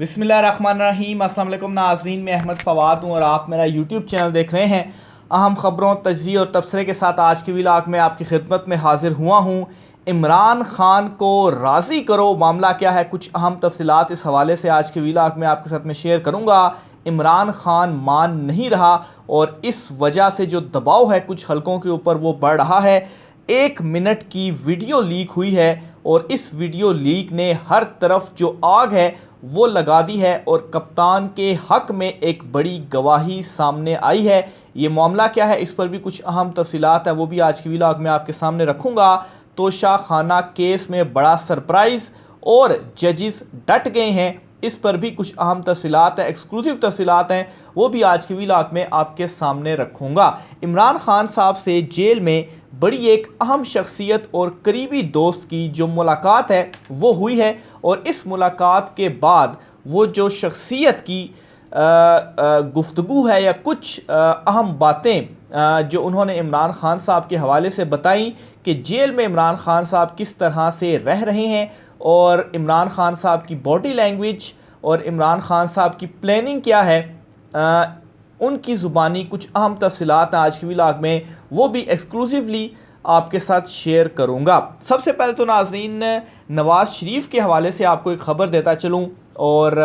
बिस्मिल्लाहिर्रहमानिर्रहीम। अस्सलाम वालेकुम नाज़रीन, मैं अहमद फ़वाद हूँ और आप मेरा यूट्यूब चैनल देख रहे हैं। अहम ख़बरों, तज्ज़िये और तबसरे के साथ आज की व्लॉग में आपकी खिदमत में हाजिर हुआ हूँ। इमरान खान को राज़ी करो, मामला क्या है, कुछ अहम तफसीलात इस हवाले से आज के व्लॉग में आपके साथ में शेयर करूँगा। इमरान खान मान नहीं रहा और इस वजह से जो दबाव है कुछ हलकों के ऊपर वो बढ़ रहा है। 1 मिनट की वीडियो लीक हुई है और इस वीडियो लीक ने हर तरफ जो आग है वो लगा दी है और कप्तान के हक में एक बड़ी गवाही सामने आई है। ये मामला क्या है, इस पर भी कुछ अहम तफसीलात है, वो भी आज की व्लॉग में आपके सामने रखूँगा। तोशा खाना केस में बड़ा सरप्राइज़ और जजेस डट गए हैं, इस पर भी कुछ अहम तफसीलात है, एक्सक्लूसिव तफसीलात हैं, वो भी आज की व्लॉग में आपके सामने रखूँगा। इमरान खान साहब से जेल में बड़ी एक अहम शख्सियत और करीबी दोस्त की जो मुलाकात है वो हुई है और इस मुलाकात के बाद वो जो शख्सियत की गुफ्तगू है या कुछ अहम बातें जो उन्होंने इमरान खान साहब के हवाले से बताई कि जेल में इमरान खान साहब किस तरह से रह रहे हैं और इमरान खान साहब की बॉडी लैंग्वेज और इमरान खान साहब की प्लानिंग क्या है, उनकी ज़ुबानी कुछ अहम तफसीलात आज की व्लॉग में वो भी एक्सक्लूसिवली आपके साथ शेयर करूंगा। सबसे पहले तो नाजरीन नवाज़ शरीफ के हवाले से आपको एक ख़बर देता चलूं और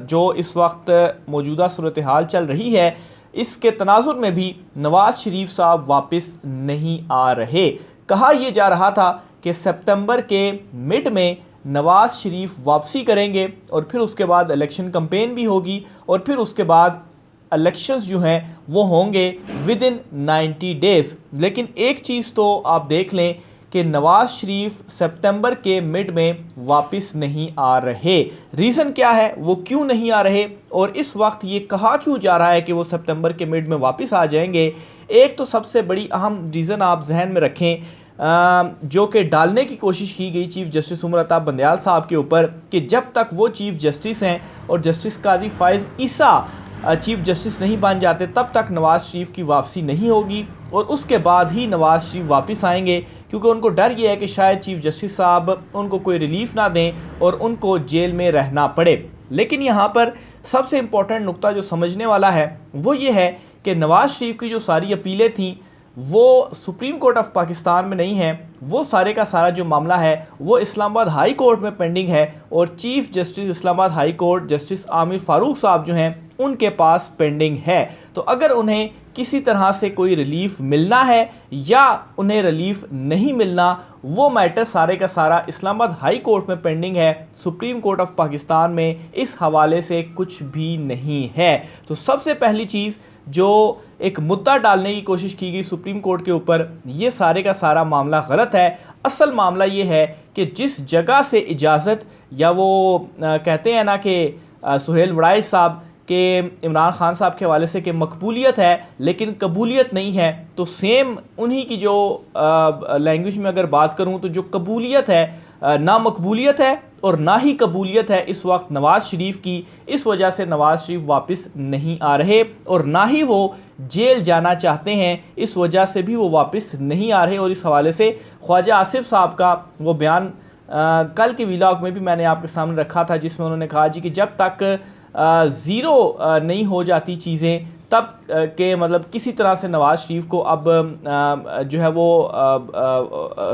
जो इस वक्त मौजूदा सूरत हाल चल रही है इसके तनाजुर में भी नवाज़ शरीफ साहब वापस नहीं आ रहे। कहा यह जा रहा था कि सितंबर के मिड में नवाज़ शरीफ वापसी करेंगे और फिर उसके बाद इलेक्शन कैंपेन भी होगी और फिर उसके बाद इलेक्शंस जो हैं वो होंगे विद इन 90 डेज़। लेकिन एक चीज़ तो आप देख लें कि नवाज़ शरीफ सितंबर के मिड में वापस नहीं आ रहे। रीज़न क्या है, वो क्यों नहीं आ रहे और इस वक्त ये कहा क्यों जा रहा है कि वो सितंबर के मिड में वापस आ जाएंगे। एक तो सबसे बड़ी अहम रीज़न आप जहन में रखें जो कि डालने की कोशिश की गई चीफ़ जस्टिस उमर अता बंदयाल साहब के ऊपर कि जब तक वो चीफ़ जस्टिस हैं और जस्टिस काजी फ़ाइज़ ईसा चीफ जस्टिस नहीं बन जाते तब तक नवाज़ शरीफ की वापसी नहीं होगी और उसके बाद ही नवाज़ शरीफ वापस आएंगे, क्योंकि उनको डर ये है कि शायद चीफ जस्टिस साहब उनको कोई रिलीफ ना दें और उनको जेल में रहना पड़े। लेकिन यहाँ पर सबसे इम्पोर्टेंट नुक्ता जो समझने वाला है वो ये है कि नवाज़ शरीफ की जो सारी अपीलें थीं वो सुप्रीम कोर्ट ऑफ पाकिस्तान में नहीं है, वो सारे का सारा जो मामला है वो इस्लामाबाद हाई कोर्ट में पेंडिंग है और chief justice Islamabad high court justice Aamir Farooq साहब जो हैं उनके पास पेंडिंग है। तो अगर उन्हें किसी तरह से कोई रिलीफ मिलना है या उन्हें रिलीफ नहीं मिलना, वो मैटर सारे का सारा इस्लामाबाद हाई कोर्ट में पेंडिंग है। सुप्रीम कोर्ट ऑफ पाकिस्तान में इस हवाले से कुछ भी नहीं है। तो सबसे पहली चीज़ जो एक मुद्दा डालने की कोशिश की गई सुप्रीम कोर्ट के ऊपर, ये सारे का सारा मामला गलत है। असल मामला ये है कि जिस जगह से इजाज़त या वो कहते हैं ना कि सुहेल वड़ाई साहब के इमरान खान साहब के हवाले से कि मकबूलियत है लेकिन कबूलियत नहीं है, तो सेम उन्हीं की जो लैंग्वेज में अगर बात करूं तो जो कबूलियत है ना मकबूलियत है और ना ही कबूलियत है इस वक्त नवाज़ शरीफ की। इस वजह से नवाज़ शरीफ वापस नहीं आ रहे और ना ही वो जेल जाना चाहते हैं, इस वजह से भी वो वापस नहीं आ रहे। और इस हवाले से ख्वाजा आसिफ साहब का वो बयान कल के व्लॉग में भी मैंने आपके सामने रखा था, जिसमें उन्होंने कहा जी कि जब तक ज़ीरो नहीं हो जाती चीज़ें तब के मतलब किसी तरह से नवाज़ शरीफ को अब जो है वो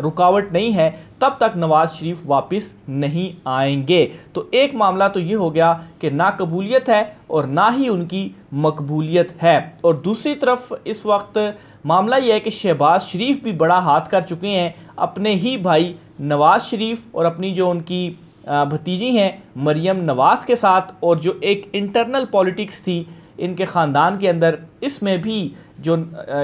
रुकावट नहीं है, तब तक नवाज़ शरीफ वापस नहीं आएंगे। तो एक मामला तो ये हो गया कि ना कबूलियत है और ना ही उनकी मकबूलियत है। और दूसरी तरफ इस वक्त मामला ये है कि शहबाज शरीफ भी बड़ा हाथ कर चुके हैं अपने ही भाई नवाज़ शरीफ और अपनी जो उनकी भतीजी हैं मरियम नवाज़ के साथ, और जो एक इंटरनल पॉलिटिक्स थी इनके ख़ानदान के अंदर, इसमें भी जो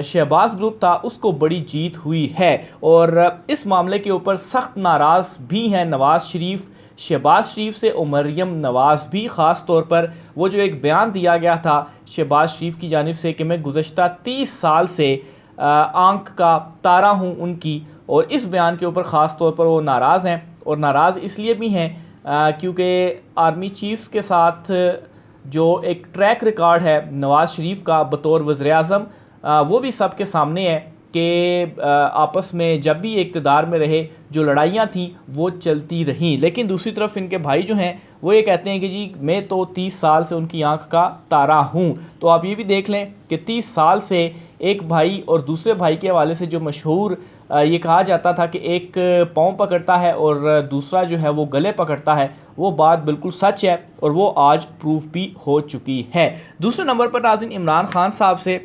शहबाज ग्रुप था उसको बड़ी जीत हुई है। और इस मामले के ऊपर सख्त नाराज़ भी हैं नवाज़ शरीफ, शहबाज शरीफ से और मरियम नवाज़ भी। ख़ास तौर पर वो जो एक बयान दिया गया था शहबाज शरीफ की जानिब से कि मैं गुज़श्ता 30 साल से आंख का तारा हूँ उनकी, और इस बयान के ऊपर ख़ास तौर पर वो नाराज़ हैं। और नाराज़ इसलिए भी हैं क्योंकि आर्मी चीफ्स के साथ जो एक ट्रैक रिकॉर्ड है नवाज़ शरीफ का बतौर वज़ीर आज़म, वो भी सबके सामने है कि आपस में जब भी इक़्तिदार में रहे जो लड़ाइयाँ थीं वो चलती रहीं। लेकिन दूसरी तरफ इनके भाई जो हैं वो ये कहते हैं कि जी मैं तो 30 साल से उनकी आंख का तारा हूँ। तो आप ये भी देख लें कि 30 साल से एक भाई और दूसरे भाई के हवाले से जो मशहूर ये कहा जाता था कि एक पाँव पकड़ता है और दूसरा जो है वो गले पकड़ता है, वो बात बिल्कुल सच है और वो आज प्रूफ भी हो चुकी है। दूसरे नंबर पर नाज़रीन, इमरान खान साहब से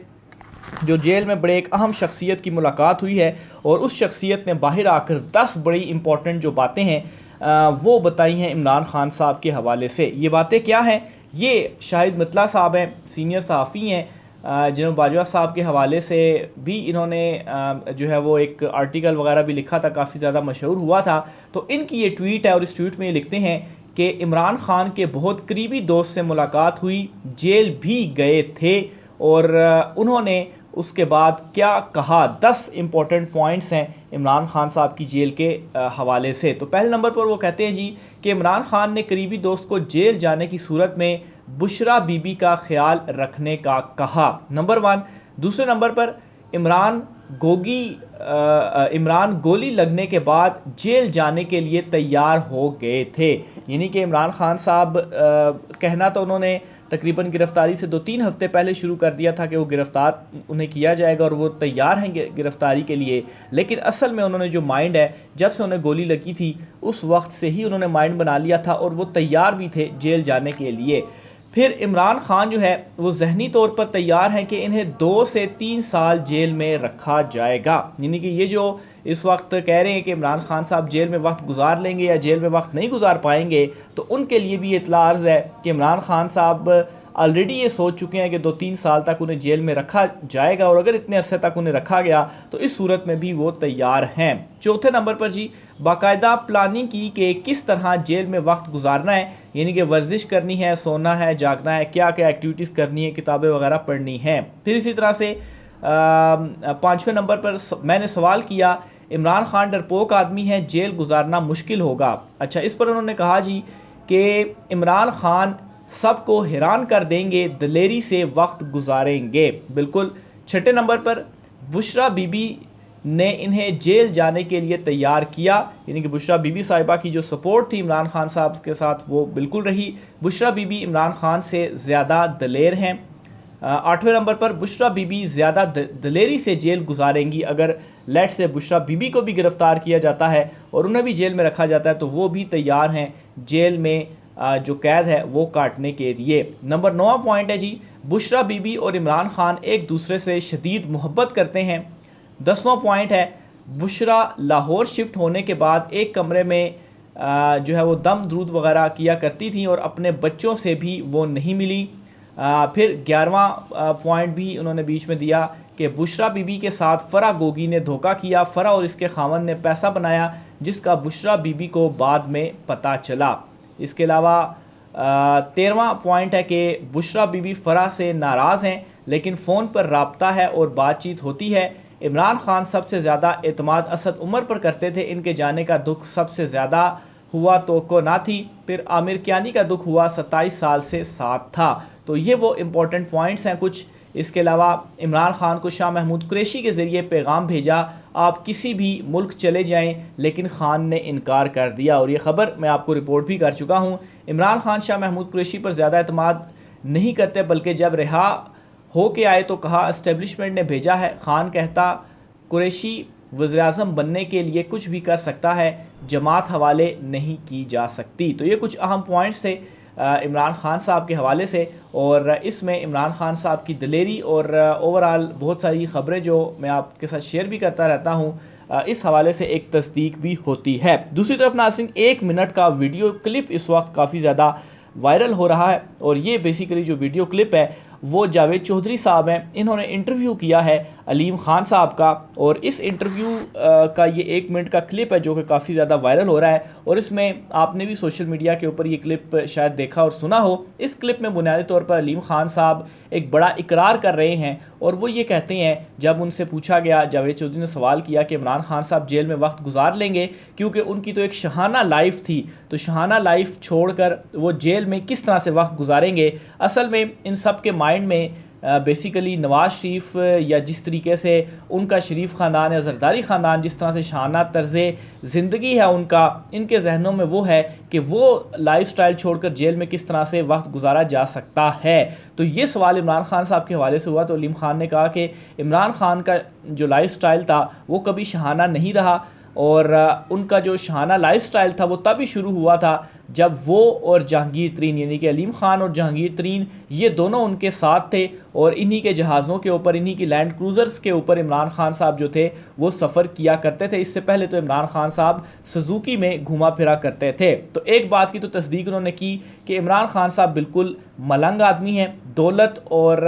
जो जेल में बड़े एक अहम शख्सियत की मुलाकात हुई है और उस शख्सियत ने बाहर आकर 10 बड़ी इंपॉर्टेंट जो बातें हैं वो बताई हैं इमरान खान साहब के हवाले से। ये बातें क्या हैं? ये शाहिद मतला साहब हैं, सीनियर सहाफ़ी हैं, जनरल बाजवा साहब के हवाले से भी इन्होंने जो है वो एक आर्टिकल वगैरह भी लिखा था, काफ़ी ज़्यादा मशहूर हुआ था। तो इनकी ये ट्वीट है और इस ट्वीट में ये लिखते हैं कि इमरान खान के बहुत करीबी दोस्त से मुलाकात हुई, जेल भी गए थे और उन्होंने उसके बाद क्या कहा। 10 इंपॉर्टेंट पॉइंट्स हैं इमरान खान साहब की जेल के हवाले से। तो पहले नंबर पर वो कहते हैं जी कि इमरान खान ने करीबी दोस्त को जेल जाने की सूरत में बुशरा बीबी का ख्याल रखने का कहा, नंबर 1। दूसरे नंबर पर इमरान गोली लगने के बाद जेल जाने के लिए तैयार हो गए थे। यानी कि इमरान खान साहब कहना तो उन्होंने तकरीबन गिरफ्तारी से 2-3 हफ्ते पहले शुरू कर दिया था कि वो गिरफ़्तार उन्हें किया जाएगा और वो तैयार हैं गिरफ़्तारी के लिए। लेकिन असल में उन्होंने जो माइंड है, जब से उन्हें गोली लगी थी उस वक्त से ही उन्होंने माइंड बना लिया था और वो तैयार भी थे जेल जाने के लिए। फिर इमरान खान जो है वो ज़हनी तौर पर तैयार हैं कि इन्हें 2 से 3 साल जेल में रखा जाएगा। यानी कि ये जो इस वक्त कह रहे हैं कि इमरान खान साहब जेल में वक्त गुजार लेंगे या जेल में वक्त नहीं गुजार पाएंगे, तो उनके लिए भी इतला अर्ज़ है कि इमरान खान साहब ऑलरेडी ये सोच चुके हैं कि 2-3 साल तक उन्हें जेल में रखा जाएगा और अगर इतने अरसे तक उन्हें रखा गया तो इस सूरत में भी वो तैयार हैं। चौथे नंबर पर जी बाकायदा प्लानिंग की कि किस तरह जेल में वक्त गुजारना है, यानी कि वर्जिश करनी है, सोना है, जागना है, क्या क्या एक्टिविटीज़ करनी है, किताबें वगैरह पढ़नी है। फिर इसी तरह से 5वें नंबर पर मैंने सवाल किया, इमरान खान डरपोक आदमी है, जेल गुजारना मुश्किल होगा। अच्छा, इस पर उन्होंने कहा जी कि इमरान खान सबको हैरान कर देंगे, दिलेरी से वक्त गुजारेंगे। बिल्कुल। 6ठे नंबर पर बुशरा बीबी ने इन्हें जेल जाने के लिए तैयार किया, यानी कि बुशरा बीबी साहिबा की जो सपोर्ट थी इमरान खान साहब के साथ वो बिल्कुल रही। बुशरा बीबी इमरान खान से ज़्यादा दलेर हैं। 8वें नंबर पर बुशरा बीबी ज़्यादा दलेरी से जेल गुजारेंगी। अगर लेट से बुशरा बीबी को भी गिरफ़्तार किया जाता है और उन्हें भी जेल में रखा जाता है तो वो भी तैयार हैं जेल में जो कैद है वो काटने के लिए। नंबर 9 पॉइंट है जी, बुशरा बीबी और इमरान खान एक दूसरे से शदीद मोहब्बत करते हैं। 10वां पॉइंट है, बुशरा लाहौर शिफ्ट होने के बाद एक कमरे में जो है वो दम द्रूद वगैरह किया करती थी और अपने बच्चों से भी वो नहीं मिली। फिर 11वां पॉइंट भी उन्होंने बीच में दिया कि बुशरा बीबी के साथ फ़रा गोगी ने धोखा किया, फ़रा और इसके खामन ने पैसा बनाया जिसका बुशरा बीबी को बाद में पता चला। इसके अलावा 13वां पॉइंट है कि बुशरा बीबी फ़रा से नाराज़ हैं लेकिन फ़ोन पर राब्ता है और बातचीत होती है। इमरान खान सबसे ज़्यादा एतमाद असद उमर पर करते थे, इनके जाने का दुख सबसे ज़्यादा हुआ तो को ना थी। फिर आमिर कियानी का दुख हुआ, 27 साल से साथ था। तो ये वो इम्पोर्टेंट पॉइंट्स हैं कुछ। इसके अलावा इमरान खान को शाह महमूद कुरैशी के ज़रिए पैगाम भेजा, आप किसी भी मुल्क चले जाएं, लेकिन खान ने इनकार कर दिया और ये ख़बर मैं आपको रिपोर्ट भी कर चुका हूँ। इमरान खान शाह महमूद कुरैशी पर ज़्यादा एतमाद नहीं करते, बल्कि जब रिहा हो के आए तो कहा इस्टेब्लिशमेंट ने भेजा है। खान कहता कुरैशी वज़ीर-ए-आज़म बनने के लिए कुछ भी कर सकता है, जमात हवाले नहीं की जा सकती। तो ये कुछ अहम पॉइंट्स थे इमरान खान साहब के हवाले से और इसमें इमरान खान साहब की दलेरी और ओवरऑल बहुत सारी ख़बरें जो मैं आपके साथ शेयर भी करता रहता हूँ, इस हवाले से एक तस्दीक भी होती है। दूसरी तरफ नाज़रीन, 1 मिनट का वीडियो क्लिप इस वक्त काफ़ी ज़्यादा वायरल हो रहा है और ये बेसिकली जो वीडियो क्लिप है वो जावेद चौधरी साहब हैं, इन्होंने इंटरव्यू किया है अलीम खान साहब का और इस इंटरव्यू का ये 1 मिनट का क्लिप है जो कि काफ़ी ज़्यादा वायरल हो रहा है और इसमें आपने भी सोशल मीडिया के ऊपर ये क्लिप शायद देखा और सुना हो। इस क्लिप में बुनियादी तौर पर अलीम खान साहब एक बड़ा इकरार कर रहे हैं और वो ये कहते हैं, जब उनसे पूछा गया, जावेद चौधरी ने सवाल किया कि इमरान खान साहब जेल में वक्त गुजार लेंगे क्योंकि उनकी तो एक शहाना लाइफ थी, तो शहाना लाइफ छोड़कर वो जेल में किस तरह से वक्त गुजारेंगे। असल में इन सब के माइंड में बेसिकली नवाज़ शरीफ या जिस तरीके से उनका शरीफ ख़ानदान या ज़रदारी ख़ानदान जिस तरह से शाना तर्ज़ ज़िंदगी है उनका, इनके जहनों में वो है कि वो लाइफस्टाइल छोड़कर जेल में किस तरह से वक्त गुजारा जा सकता है। तो ये सवाल इमरान खान साहब के हवाले से हुआ तो अलीम खान ने कहा कि इमरान खान का जो लाइफस्टाइल था वो कभी शहाना नहीं रहा, और उनका जो शहाना लाइफस्टाइल था वो तभी शुरू हुआ था जब वो और जहांगीर तरीन, यानी कि अलीम खान और जहांगीर तरीन, ये दोनों उनके साथ थे और इन्हीं के जहाज़ों के ऊपर, इन्हीं की लैंड क्रूज़र्स के ऊपर इमरान खान साहब जो थे वो सफ़र किया करते थे। इससे पहले तो इमरान खान साहब सुजुकी में घुमा फिरा करते थे। तो एक बात की तो तस्दीक उन्होंने की कि इमरान खान साहब बिल्कुल मलंग आदमी हैं, दौलत और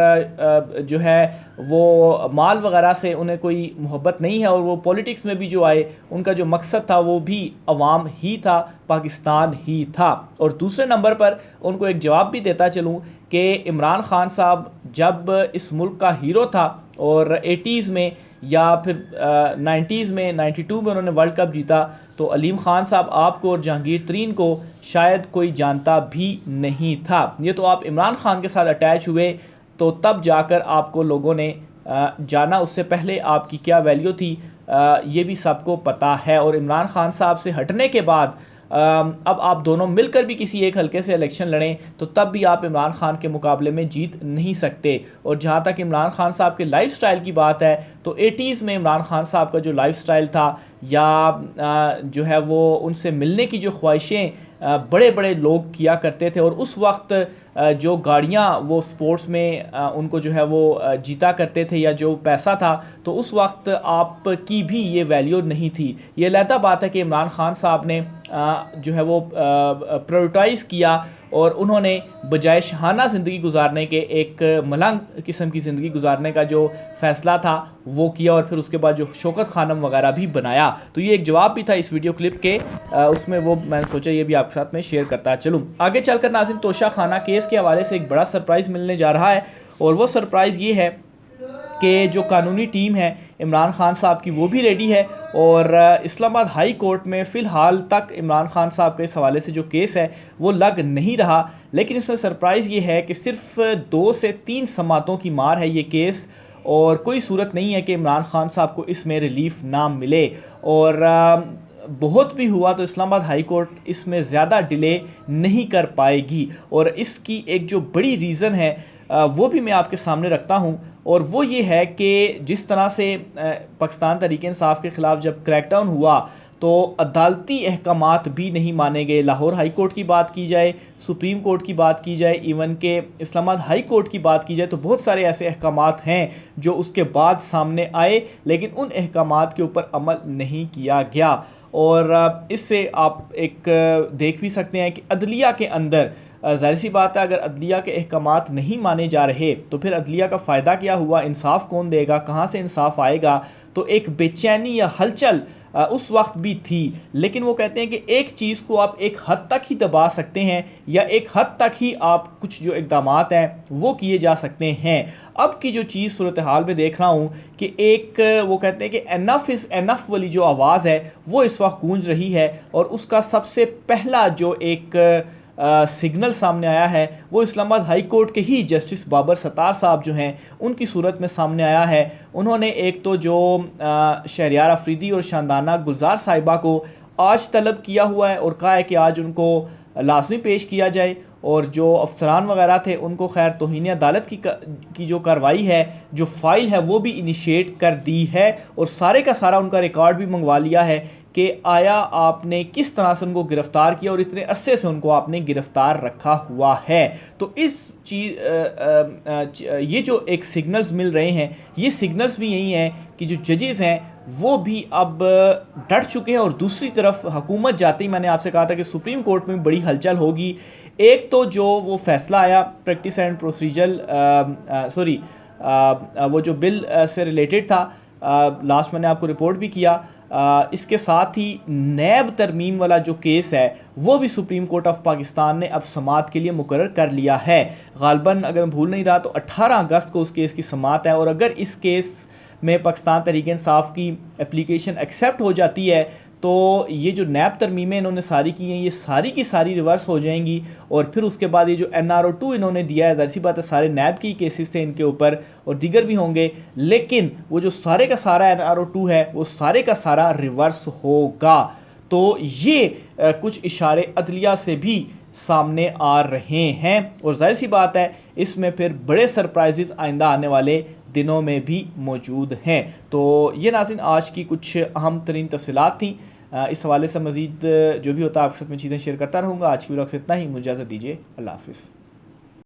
जो है वो माल वगैरह से उन्हें कोई मोहब्बत नहीं है, और वो पॉलिटिक्स में भी जो आए उनका जो मकसद था वो भी अवाम ही था, पाकिस्तान ही था। और दूसरे नंबर पर उनको एक जवाब भी देता चलूँ कि इमरान खान साहब जब इस मुल्क का हीरो था और 80s में या फिर 90s में, 92 में उन्होंने वर्ल्ड कप जीता, तो अलीम खान साहब आपको और जहांगीर तरीन को शायद कोई जानता भी नहीं था। ये तो आप इमरान खान के साथ अटैच हुए तो तब जाकर आपको लोगों ने जाना, उससे पहले आपकी क्या वैल्यू थी ये भी सबको पता है। और इमरान खान साहब से हटने के बाद अब आप दोनों मिलकर भी किसी एक हल्के से इलेक्शन लड़ें तो तब भी आप इमरान खान के मुकाबले में जीत नहीं सकते। और जहाँ तक इमरान खान साहब के लाइफस्टाइल की बात है तो 80s में इमरान खान साहब का जो लाइफस्टाइल था या जो है वो उनसे मिलने की जो ख्वाहिशें बड़े बड़े लोग किया करते थे, और उस वक्त जो गाड़ियाँ वो स्पोर्ट्स में उनको जो है वो जीता करते थे या जो पैसा था, तो उस वक्त आपकी भी ये वैल्यू नहीं थी। ये अलहदा बात है कि इमरान खान साहब ने जो है वो प्रायोरिटाइज़ किया और उन्होंने बजाय शहाना ज़िंदगी गुजारने के एक मलंग किस्म की ज़िंदगी गुजारने का जो फ़ैसला था वो किया, और फिर उसके बाद जो शौकत खानम वगैरह भी बनाया। तो ये एक जवाब भी था इस वीडियो क्लिप के, उसमें वो मैंने सोचा ये भी आपके साथ में शेयर करता चलूँ। आगे चलकर नाज़रीन तोशा खाना केस के हवाले से एक बड़ा सरप्राइज़ मिलने जा रहा है, और वो सरप्राइज़ ये है कि जो कानूनी टीम है इमरान खान साहब की वो भी रेडी है, और इस्लामाबाद हाई कोर्ट में फ़िलहाल तक इमरान खान साहब के इस हवाले से जो केस है वो लग नहीं रहा। लेकिन इसमें सरप्राइज़ ये है कि सिर्फ 2 से 3 समातों की मार है ये केस, और कोई सूरत नहीं है कि इमरान खान साहब को इसमें रिलीफ ना मिले। और बहुत भी हुआ तो इस्लामाबाद हाई कोर्ट इसमें ज़्यादा डिले नहीं कर पाएगी, और इसकी एक जो बड़ी रीज़न है वो भी मैं आपके सामने रखता हूँ, और वो ये है कि जिस तरह से पाकिस्तान तहरीक-ए-इंसाफ के ख़िलाफ़ जब क्रैकडाउन हुआ तो अदालती अहकामात भी नहीं माने गए। लाहौर हाई कोर्ट की बात की जाए, सुप्रीम कोर्ट की बात की जाए, इवन के इस्लामाबाद हाई कोर्ट की बात की जाए, तो बहुत सारे ऐसे अहकामात हैं जो उसके बाद सामने आए, लेकिन उन अहकामात के ऊपर अमल नहीं किया गया। और इससे आप एक देख भी सकते हैं कि अदलिया के अंदर ज़ाहिर सी बात है अगर अदलिया के अहकामात नहीं माने जा रहे तो फिर अदलिया का फ़ायदा क्या हुआ, इंसाफ कौन देगा, कहाँ से इंसाफ आएगा। तो एक बेचैनी या हलचल उस वक्त भी थी, लेकिन वो कहते हैं कि एक चीज़ को आप एक हद तक ही दबा सकते हैं या एक हद तक ही आप कुछ जो इक़दामात हैं वो किए जा सकते हैं। अब की जो चीज़ सूरत हाल में देख रहा हूँ कि एक वो कहते हैं कि एनफ इज़ एनफ वाली जो आवाज़ है वो इस वक्त गूंज रही है, और उसका सबसे पहला जो एक सिग्नल सामने आया है वो इस्लामाबाद हाई कोर्ट के ही जस्टिस बाबर सत्तार साहब जो हैं उनकी सूरत में सामने आया है। उन्होंने एक तो जो शहरियार अफरीदी और शानदाना गुलजार साहिबा को आज तलब किया हुआ है और कहा है कि आज उनको लाजमी पेश किया जाए, और जो अफसरान वगैरह थे उनको खैर तौहीन अदालत की जो कार्रवाई है, जो फ़ाइल है वो भी इनिशिएट कर दी है, और सारे का सारा उनका रिकॉर्ड भी मंगवा लिया है कि आया आपने किस तरह से उनको गिरफ़्तार किया और इतने अरसे से उनको आपने गिरफ़्तार रखा हुआ है। तो इस चीज़ ये जो एक सिग्नल्स मिल रहे हैं, ये सिग्नल्स भी यही हैं कि जो जजेज़ हैं वो भी अब डट चुके हैं, और दूसरी तरफ हुकूमत जाते ही मैंने आपसे कहा था कि सुप्रीम कोर्ट में बड़ी हलचल होगी। एक तो जो वो फैसला आया प्रैक्टिस एंड प्रोसीजर वो जो बिल से रिलेटेड था, लास्ट मैंने आपको रिपोर्ट भी किया, इसके साथ ही नैब तरमीम वाला जो केस है वो भी सुप्रीम कोर्ट ऑफ पाकिस्तान ने अब समाअत के लिए मुकर्रर कर लिया है। गालबन अगर मैं भूल नहीं रहा तो 18 अगस्त को उस केस की समाअत है, और अगर इस केस में पाकिस्तान तहरीक इंसाफ की एप्लीकेशन एक्सेप्ट हो जाती है तो ये जो नैब तरमीमें इन्होंने सारी की हैं ये सारी की सारी रिवर्स हो जाएंगी। और फिर उसके बाद ये जो NRO 2 इन्होंने दिया है, ज़ाहिर सी बात है सारे नैब की केसेस थे इनके ऊपर और दीगर भी होंगे, लेकिन वो जो सारे का सारा NRO 2 है वो सारे का सारा रिवर्स होगा। तो ये कुछ इशारे अदलिया से भी सामने आ रहे हैं और जाहिर सी बात है इसमें फिर बड़े सरप्राइजेस आइंदा आने वाले दिनों में भी मौजूद हैं। तो ये नाज़रीन आज की कुछ अहम तरीन तफसीलात थी। इस हवाले से मज़ीद जो भी होता है आपके साथ में चीज़ें शेयर करता रहूँगा। आज की वीडियो से इतना ही, मुझे इजाज़त दीजिए। अल्लाह हाफ़िज़।